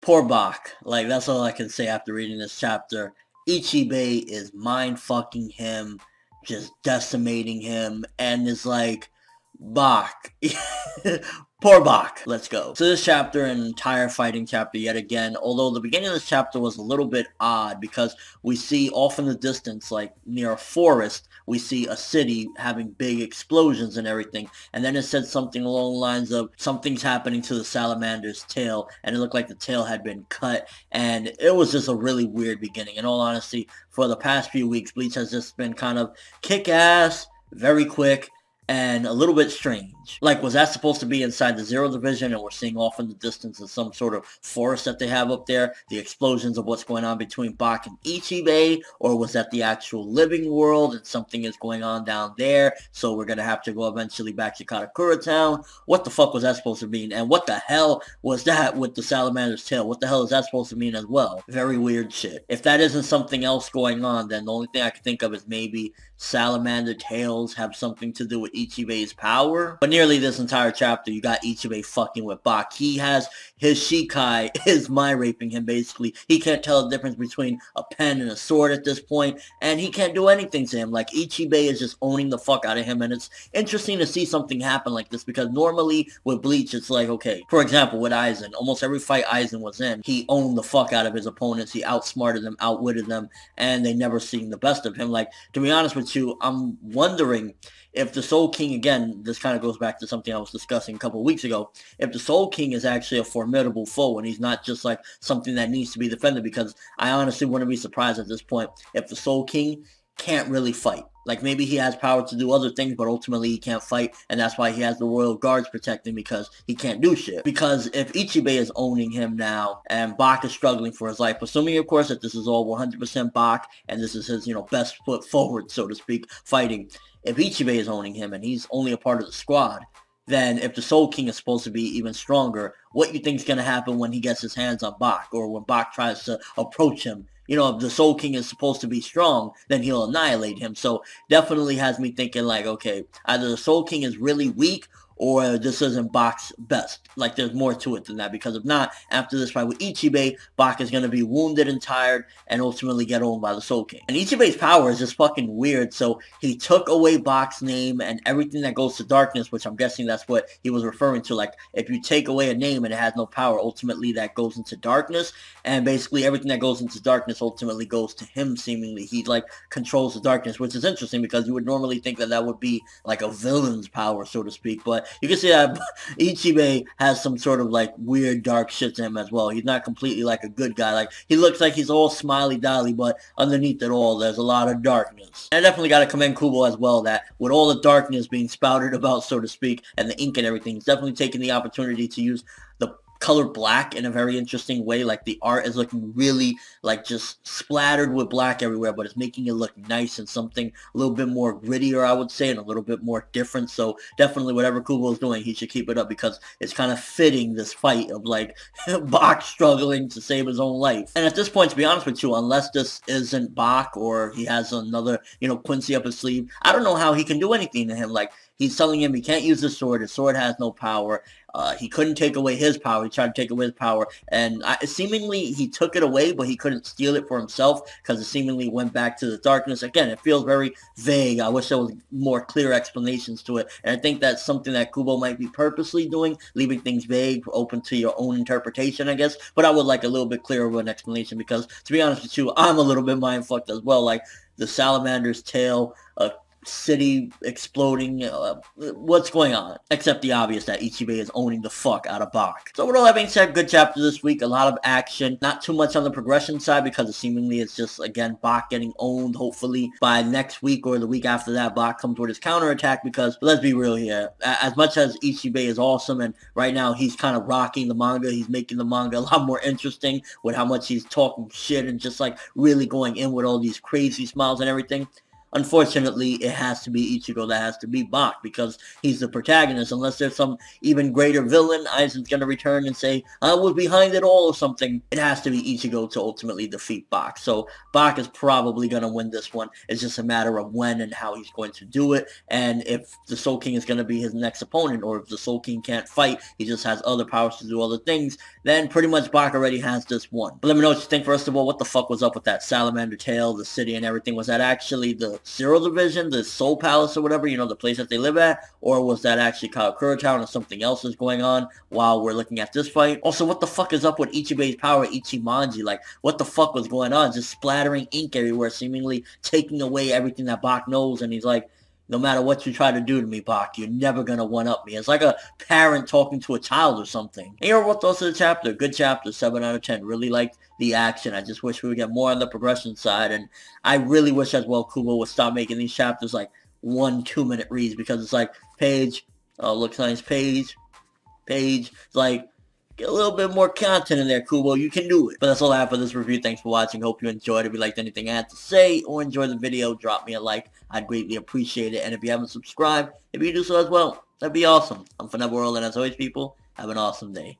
Poor Bach. Like, that's all I can say after reading this chapter. Ichibei is mind-fucking him, just decimating him, and is like, Bach. Poor Bach. Let's go. So this chapter, an entire fighting chapter yet again, although the beginning of this chapter was a little bit odd because we see off in the distance, like near a forest, we see a city having big explosions and everything, and then it said something along the lines of something's happening to the salamander's tail, and it looked like the tail had been cut, and it was just a really weird beginning. In all honesty, for the past few weeks, Bleach has just been kind of kick-ass, very quick, and a little bit strange. Like, was that supposed to be inside the Zero Division and we're seeing off in the distance in some sort of forest that they have up there, the explosions of what's going on between Bach and Ichibei, or was that the actual living world and something is going on down there, so we're gonna have to go eventually back to Katakura Town? What the fuck was that supposed to mean? And what the hell was that with the salamander's tail? What the hell is that supposed to mean as well? Very weird shit. If that isn't something else going on, then the only thing I can think of is maybe salamander tails have something to do with Ichibei's power. But nearly this entire chapter, you got Ichibei fucking with Bach. He has his Shikai is mind raping him, basically. He can't tell the difference between a pen and a sword at this point, and he can't do anything to him. Like, Ichibei is just owning the fuck out of him, and it's interesting to see something happen like this, because normally with Bleach, it's like, okay, for example, with Aizen, almost every fight Aizen was in, he owned the fuck out of his opponents, he outsmarted them, outwitted them, and they never seen the best of him. Like, to be honest with you, I'm wondering if the Soul King, again, this kind of goes back to something I was discussing a couple of weeks ago, if the Soul King is actually a formidable foe and he's not just like something that needs to be defended, because I honestly wouldn't be surprised at this point if the Soul King can't really fight. Like, maybe he has power to do other things, but ultimately he can't fight, and that's why he has the Royal Guards protecting, because he can't do shit. Because if Ichibei is owning him now, and Bach is struggling for his life, assuming, of course, that this is all 100% Bach, and this is his, best foot forward, so to speak, fighting. If Ichibei is owning him, and he's only a part of the squad, then if the Soul King is supposed to be even stronger, what you think is going to happen when he gets his hands on Bach, or when Bach tries to approach him? If the Soul King is supposed to be strong, then he'll annihilate him. So definitely has me thinking like, okay, either the Soul King is really weak, or this isn't Bach's best. Like, there's more to it than that, because if not, after this fight with Ichibei, Bach is going to be wounded and tired and ultimately get owned by the Soul King. And Ichibei's power is just fucking weird, so he took away Bach's name and everything that goes to darkness, which I'm guessing that's what he was referring to. Like, if you take away a name and it has no power, ultimately that goes into darkness, and basically everything that goes into darkness ultimately goes to him, seemingly. He, like, controls the darkness, which is interesting, because you would normally think that that would be, like, a villain's power, so to speak, but you can see that Ichibei has some sort of like weird dark shit to him as well. He's not completely like a good guy. Like, he looks like he's all smiley dolly, but underneath it all, there's a lot of darkness. And I definitely got to commend Kubo as well, that with all the darkness being spouted about, so to speak, and the ink and everything, he's definitely taking the opportunity to use the color black in a very interesting way. Like, the art is looking really like just splattered with black everywhere, but it's making it look nice and something a little bit more grittier, I would say, and a little bit more different. So definitely whatever Kubo is doing, he should keep it up, because it's kind of fitting this fight of like Bach struggling to save his own life. And at this point, to be honest with you, unless this isn't Bach or he has another, Quincy up his sleeve, I don't know how he can do anything to him. Like, he's telling him he can't use the sword has no power. He couldn't take away his power. He tried to take away his power, and seemingly he took it away, but he couldn't steal it for himself, because it seemingly went back to the darkness. Again, it feels very vague. I wish there was more clear explanations to it, and I think that's something that Kubo might be purposely doing, leaving things vague, open to your own interpretation, I guess. But I would like a little bit clearer of an explanation, because, to be honest with you, I'm a little bit mind-fucked as well. Like, the salamander's tail, city exploding, what's going on? Except the obvious, that Ichibei is owning the fuck out of Bach. So with all that being said, good chapter this week, a lot of action, not too much on the progression side, because seemingly it's just, again, Bach getting owned. Hopefully by next week or the week after that, Bach comes with his counterattack, because let's be real here, as much as Ichibei is awesome, and right now he's kind of rocking the manga, he's making the manga a lot more interesting with how much he's talking shit and just like really going in with all these crazy smiles and everything. unfortunately, it has to be Ichigo that has to be Bach, because he's the protagonist. Unless there's some even greater villain, Aizen's gonna return and say, I was behind it all or something. It has to be Ichigo to ultimately defeat Bach. So Bach is probably gonna win this one. It's just a matter of when and how he's going to do it, and if the Soul King is gonna be his next opponent, or if the Soul King can't fight, he just has other powers to do other things, then pretty much Bach already has this one. But let me know what you think. First of all, what the fuck was up with that salamander tail, the city and everything? Was that actually the Zero Division, the Soul Palace or whatever, the place that they live at? Or was that actually Karakura Town, or something else is going on while we're looking at this fight? Also, what the fuck is up with Ichibei's power, Ichimonji? Like, what the fuck was going on? Just splattering ink everywhere, seemingly taking away everything that Bach knows, and he's like, no matter what you try to do to me, Bach, you're never gonna one-up me. It's like a parent talking to a child or something. And here are what thoughts of the chapter. Good chapter, 7 out of 10. Really liked the action. I just wish we would get more on the progression side. And I really wish as well Kubo would stop making these chapters like 1-2 minute reads, because it's like, page, oh, looks nice, page. It's like, get a little bit more content in there, Kubo. You can do it. But that's all I have for this review. Thanks for watching. Hope you enjoyed. If you liked anything I had to say or enjoyed the video, drop me a like. I'd greatly appreciate it. And if you haven't subscribed, if you do so as well, that'd be awesome. I'm ForneverWorld, and as always, people, have an awesome day.